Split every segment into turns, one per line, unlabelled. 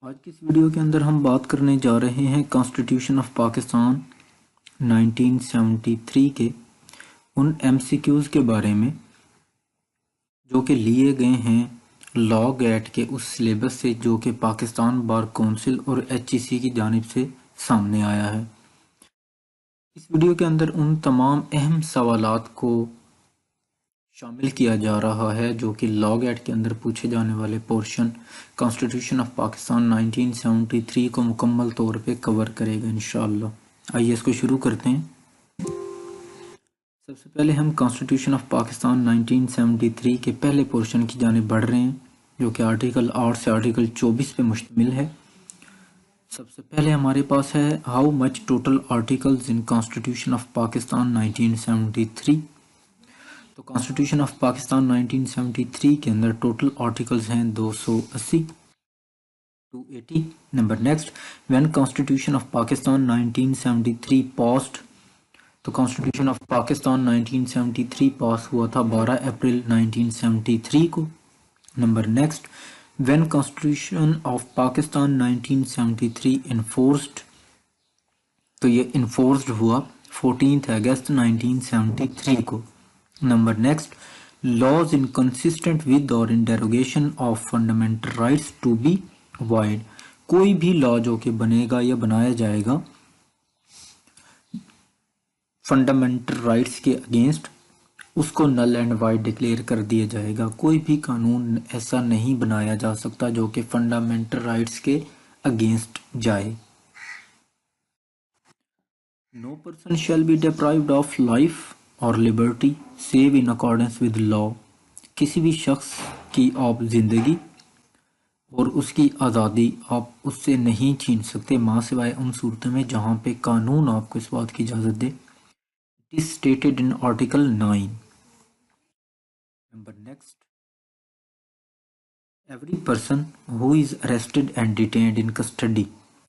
آج کی اس ویڈیو کے اندر ہم بات کرنے جا رہے ہیں کانسٹیٹیوشن آف پاکستان 1973 کے ان ایم سی کیوز کے بارے میں جو کہ لیے گئے ہیں لا گیٹ کے اس سلیبس سے جو کہ پاکستان بار کونسل اور ایچ ای سی کی جانب سے سامنے آیا ہے۔ اس ویڈیو کے اندر ان تمام اہم سوالات کو شامل کیا جا رہا ہے جو کہ لا گیٹ کے اندر پوچھے جانے والے پورشن کانسٹیٹیوشن آف پاکستان 1973 کو مکمل طور پہ کور کرے گا انشاءاللہ۔ آئیے اس کو شروع کرتے ہیں۔ سب سے پہلے ہم کانسٹیٹیوشن آف پاکستان 1973 کے پہلے پورشن کی جانب بڑھ رہے ہیں جو کہ آرٹیکل 8 سے آرٹیکل 24 پہ مشتمل ہے۔ سب سے پہلے ہمارے پاس ہے how much total articles in constitution of Pakistan 1973۔ تو کانسٹیٹیوشن آف پاکستان 1973 کے اندر ٹوٹل آرٹیکلز ہیں 280 number next when constitution of Pakistan 1973 passed, تو کانسٹیٹیوشن آف پاکستان 1973 پاس ہوا تھا 12 اپریل 1973 کو۔ Number next when constitution of Pakistan 1973 enforced, تو یہ انفورسڈ ہوا 14 اگست 1973 کو۔ Number next laws inconsistent with or in derogation of fundamental rights to be void, کوئی بھی لا جو کہ بنے گا یا بنایا جائے گا فنڈامنٹل رائٹس کے اگینسٹ، اس کو نل اینڈ وائڈ ڈکلیئر کر دیا جائے گا۔ کوئی بھی قانون ایسا نہیں بنایا جا سکتا جو کہ فنڈامنٹل رائٹس کے اگینسٹ جائے۔ No person shall be deprived of life or liberty save in accordance with law، کسی بھی شخص کی آپ زندگی اور اس کی آزادی آپ اس سے نہیں چھین سکتے ماں سوائے ان صورتوں میں جہاں پہ قانون آپ کو اس بات کی اجازت دے۔ It is stated in Article 9۔ Number next every person who is arrested and detained in custody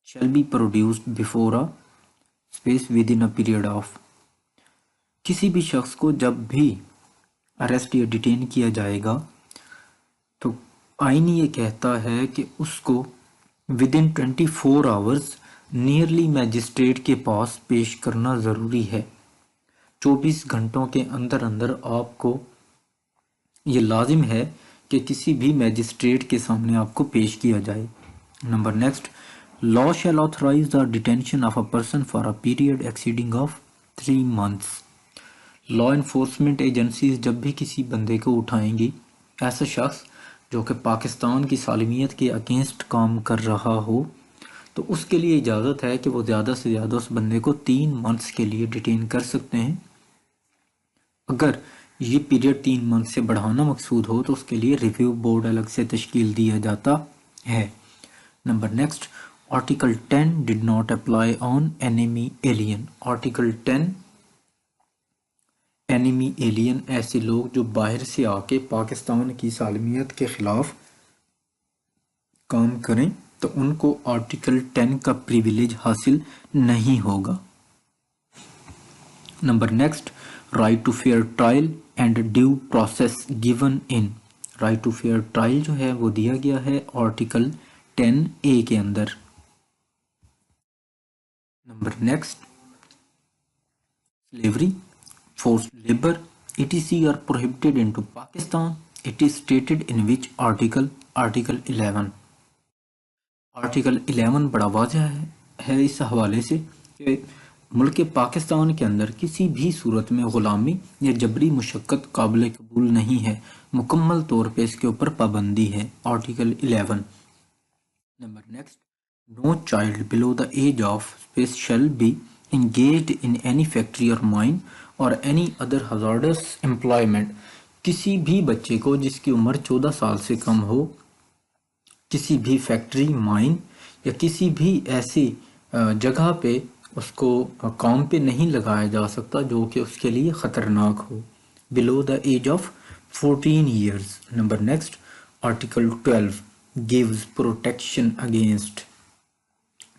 shall be produced before a space within a period of، کسی بھی شخص کو جب بھی اریسٹ یا ڈیٹین کیا جائے گا تو آئین یہ کہتا ہے کہ اس کو ودن 24 آورز نیئرلی میجسٹریٹ کے پاس پیش کرنا ضروری ہے۔ 24 گھنٹوں کے اندر اندر آپ کو یہ لازم ہے کہ کسی بھی میجسٹریٹ کے سامنے آپ کو پیش کیا جائے۔ Number next law shall authorize the detention of a person for a period exceeding of 3 months، law enforcement agencies جب بھی کسی بندے کو اٹھائیں گی، ایسا شخص جو کہ پاکستان کی سالمیت کے اگینسٹ کام کر رہا ہو، تو اس کے لیے اجازت ہے کہ وہ زیادہ سے زیادہ اس بندے کو 3 months کے لیے ڈیٹین کر سکتے ہیں۔ اگر یہ پیریڈ 3 months سے بڑھانا مقصود ہو تو اس کے لیے ریویو بورڈ الگ سے تشکیل دیا جاتا ہے۔ Number next article 10 did not apply on enemy alien, article 10 enemy alien ایسے لوگ جو باہر سے آ کے پاکستان کی سالمیت کے خلاف کام کریں تو ان کو آرٹیکل 10 کا پریویلیج حاصل نہیں ہوگا۔ Number next right to fair trial and due process given in, right to fair trial جو ہے وہ دیا گیا ہے آرٹیکل 10A کے اندر۔ نمبر نیکسٹ slavery forced labor etc are prohibited into Pakistan, it is stated in which article? Article 11۔ Article 11 بڑا واضح ہے اس حوالے سے کہ ملک پاکستان کے اندر کسی بھی صورت میں غلامی یا جبری مشقت قابل قبول نہیں ہے، مکمل طور پہ اس کے اوپر پابندی ہے، article 11۔ Number next no child below the age of space shall be engaged in any factory or mine اور any other hazardous employment، کسی بھی بچے کو جس کی عمر 14 سال سے کم ہو کسی بھی فیکٹری، مائن یا کسی بھی ایسی جگہ پہ اس کو کام پہ نہیں لگایا جا سکتا جو کہ اس کے لیے خطرناک ہو، below the age of 14 years۔ Number next article 12 gives protection against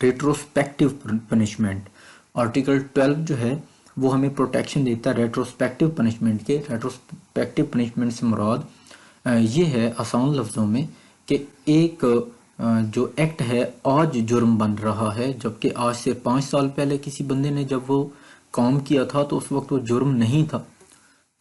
retrospective punishment، article 12 جو ہے وہ ہمیں پروٹیکشن دیتا ہے ریٹروسپیکٹیو پنشمنٹ کے۔ ریٹروسپیکٹیو پنشمنٹ سے مراد یہ ہے آسان لفظوں میں کہ ایک جو ایکٹ ہے آج جرم بن رہا ہے، جبکہ آج سے 5 سال پہلے کسی بندے نے جب وہ کام کیا تھا تو اس وقت وہ جرم نہیں تھا،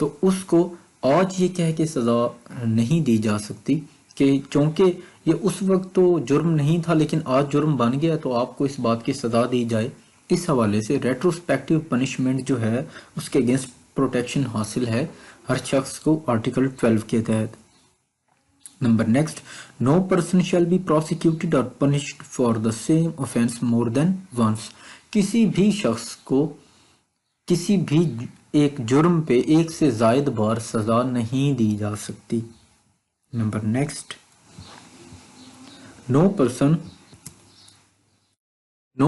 تو اس کو آج یہ کہہ کے سزا نہیں دی جا سکتی کہ چونکہ یہ اس وقت تو جرم نہیں تھا لیکن آج جرم بن گیا تو آپ کو اس بات کی سزا دی جائے۔ اس حوالے سے ریٹروسپیکٹیو پنشمنٹ جو ہے اس کے اگینسٹ پروٹیکشن حاصل ہے ہر شخص کو آرٹیکل 12 کے تحت۔ Number next, no person shall be prosecuted or punished for the same offense more than once, کسی بھی شخص کو کسی بھی ایک جرم پہ ایک سے زائد بار سزا نہیں دی جا سکتی۔ Number next, no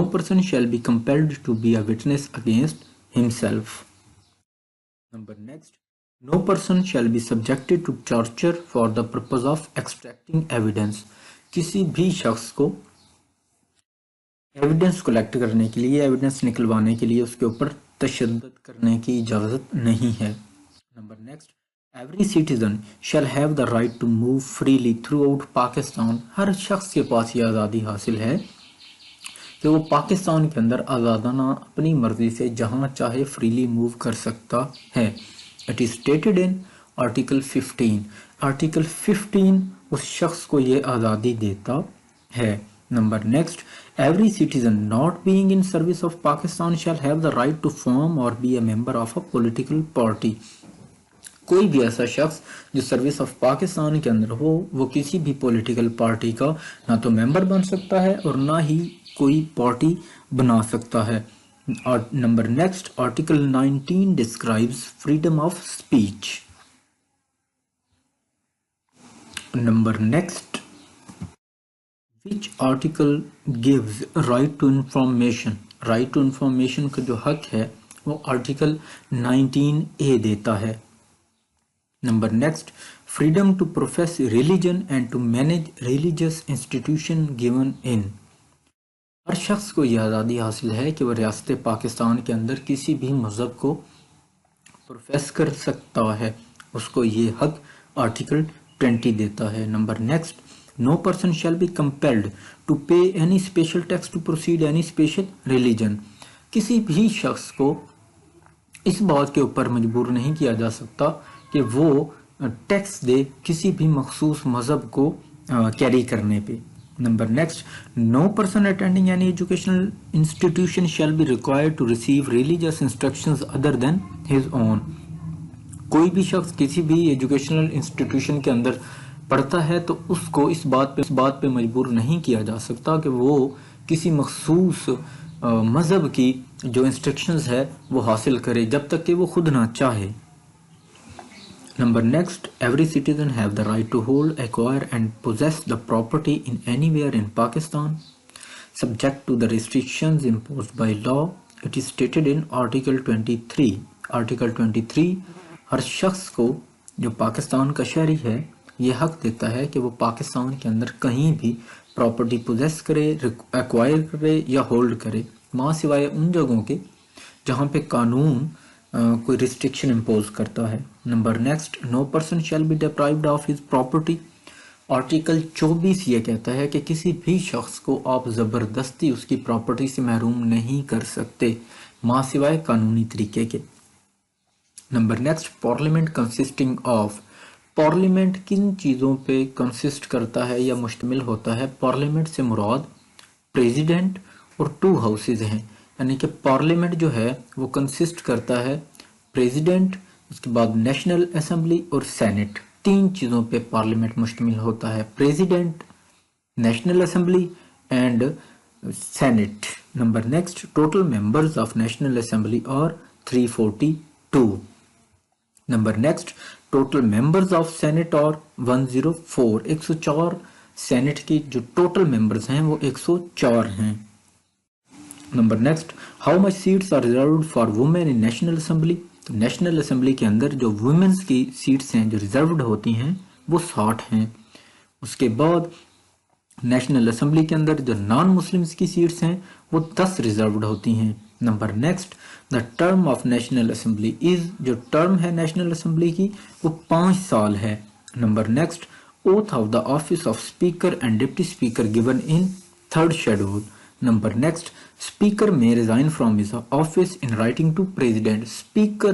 person shall be compelled to be a witness against himself۔ Number next, no person shall be subjected to torture for the purpose of extracting evidence، کسی بھی شخص کو ایویڈنس کلیکٹ کرنے کے لیے، ایویڈنس نکلوانے کے لیے اس کے اوپر تشدد کرنے کی اجازت نہیں ہے۔ Number next, every citizen shall have the right to move freely throughout Pakistan, ہر شخص کے پاس یہ آزادی حاصل ہے کہ وہ پاکستان کے اندر آزادانہ اپنی مرضی سے جہاں چاہے فریلی موو کر سکتا ہے۔ It is stated in Article 15۔ Article 15 اس شخص کو یہ آزادی دیتا ہے۔ Number next, every citizen not being in service of Pakistan shall have the right to form or be a member of a political party, کوئی بھی ایسا شخص جو سروس آف پاکستان کے اندر ہو وہ کسی بھی پولیٹیکل پارٹی کا نہ تو ممبر بن سکتا ہے اور نہ ہی کوئی پارٹی بنا سکتا ہے۔ Number next, article 19 describes freedom of speech۔ Number next, which article gives right to information، right to information کا جو حق ہے وہ آرٹیکل 19A دیتا ہے۔ Number next, freedom to profess religion and to manage religious institution given in، ہر شخص کو یہ آزادی حاصل ہے کہ وہ ریاست پاکستان کے اندر کسی بھی مذہب کو پروفیس کر سکتا ہے، اس کو یہ حق آرٹیکل 20 دیتا ہے۔ Number next, no person shall be compelled to pay any special tax to proceed any special religion, کسی بھی شخص کو اس بات کے اوپر مجبور نہیں کیا جا سکتا کہ وہ ٹیکس دے کسی بھی مخصوص مذہب کو کیری کرنے پہ۔ Number next, no person attending any educational institution shall be required to receive religious instructions other than his own, کوئی بھی شخص کسی بھی ایجوکیشنل انسٹیٹیوشن کے اندر پڑھتا ہے تو اس کو اس بات پہ مجبور نہیں کیا جا سکتا کہ وہ کسی مخصوص مذہب کی جو انسٹرکشنز ہے وہ حاصل کرے جب تک کہ وہ خود نہ چاہے۔ Number next, every citizen have the right to hold, acquire and possess the property in anywhere in Pakistan subject to the restrictions imposed by law, it is stated in article 23۔ Article 23 ہر شخص کو جو پاکستان کا شہری ہے یہ حق دیتا ہے کہ وہ پاکستان کے اندر کہیں بھی پراپرٹی پوزیس کرے، ایکوائر کرے یا ہولڈ کرے، ماں سوائے ان جگہوں کے جہاں پہ قانون کوئی ریسٹرکشن امپوز کرتا ہے۔ Number next, no person shall be deprived of his property, article 24 یہ کہتا ہے کہ کسی بھی شخص کو آپ زبردستی اس کی پراپرٹی سے محروم نہیں کر سکتے ماں سوائے قانونی طریقے کے۔ Number next, parliament consisting of, parliament کن چیزوں پہ کنسسٹ کرتا ہے یا مشتمل ہوتا ہے؟ پارلیمنٹ سے مراد پریزیڈنٹ اور 2 ہاؤسز ہیں، یعنی کہ پارلیمنٹ جو ہے وہ کنسسٹ کرتا ہے پریزیڈنٹ، اس کے بعد نیشنل اسمبلی اور سینٹ، 3 چیزوں پہ پارلیمنٹ مشتمل ہوتا ہے، president, national assembly and senate. Number next, total members of national assembly are 342۔ Number next, total members of senate are 104، 104 Saint کی جو ٹوٹل ممبرز ہیں وہ 104 ہیں۔ Number next, how much seats are reserved for women in national assembly, تو national assembly کے اندر جو women's کی سیٹس ہیں جو ریزروڈ ہوتی ہیں وہ 60 ہیں۔ اس کے بعد نیشنل اسمبلی کے اندر جو نان مسلمز کی سیٹس ہیں وہ 10 ریزروڈ ہوتی ہیں۔ Number next, the term of national Assembly is, جو ٹرم ہے نیشنل اسمبلی کی وہ 5 سال ہے۔ Number next, oath of the office of speaker and deputy speaker given in third schedule. Number next, speaker may resign from his office in writing to president. speaker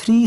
3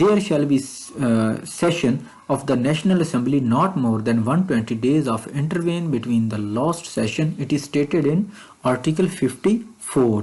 there shall be session of the National Assembly not more than 120 days of intervene between the last session. It is stated in Article 54.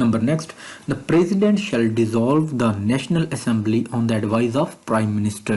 Number next, the president shall dissolve the National Assembly on the advice of Prime Minister.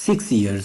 6 years.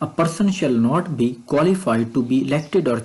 a person shall not be qualified to be elected or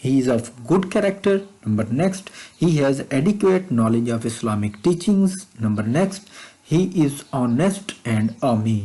he is of good character. Number next, he has adequate knowledge of Islamic teachings. Number next, he is honest and amin.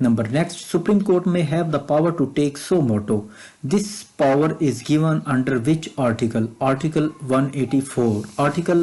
Number next, Supreme Court may have the power to take suo motu. This power is given under which article? Article 184. Article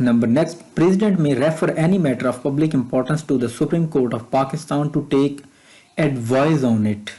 Number next, President may refer any matter of public importance to the Supreme Court of Pakistan to take advice on it.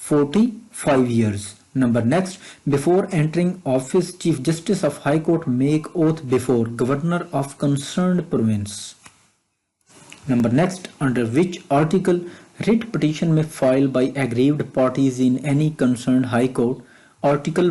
45 years. Number next, before entering office, Chief Justice of High Court make oath before Governor of concerned province. Number next, under which article writ petition may file by aggrieved parties in any concerned High Court? Article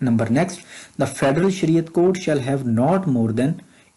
Number next, the Federal Shariat Court shall have not more than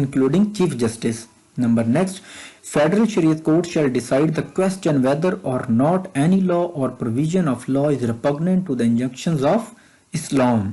including Chief Justice. Number next, Federal Shariat Court shall decide the question whether or not any law or provision of law is repugnant to the injunctions of Islam.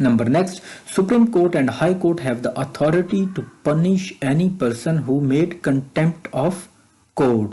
Number next, Supreme Court and High Court have the authority to punish any person who made contempt of court.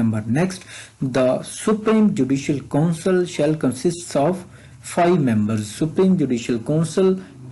Number next, the Supreme Judicial Council shall consist of 5 members. Supreme Judicial Council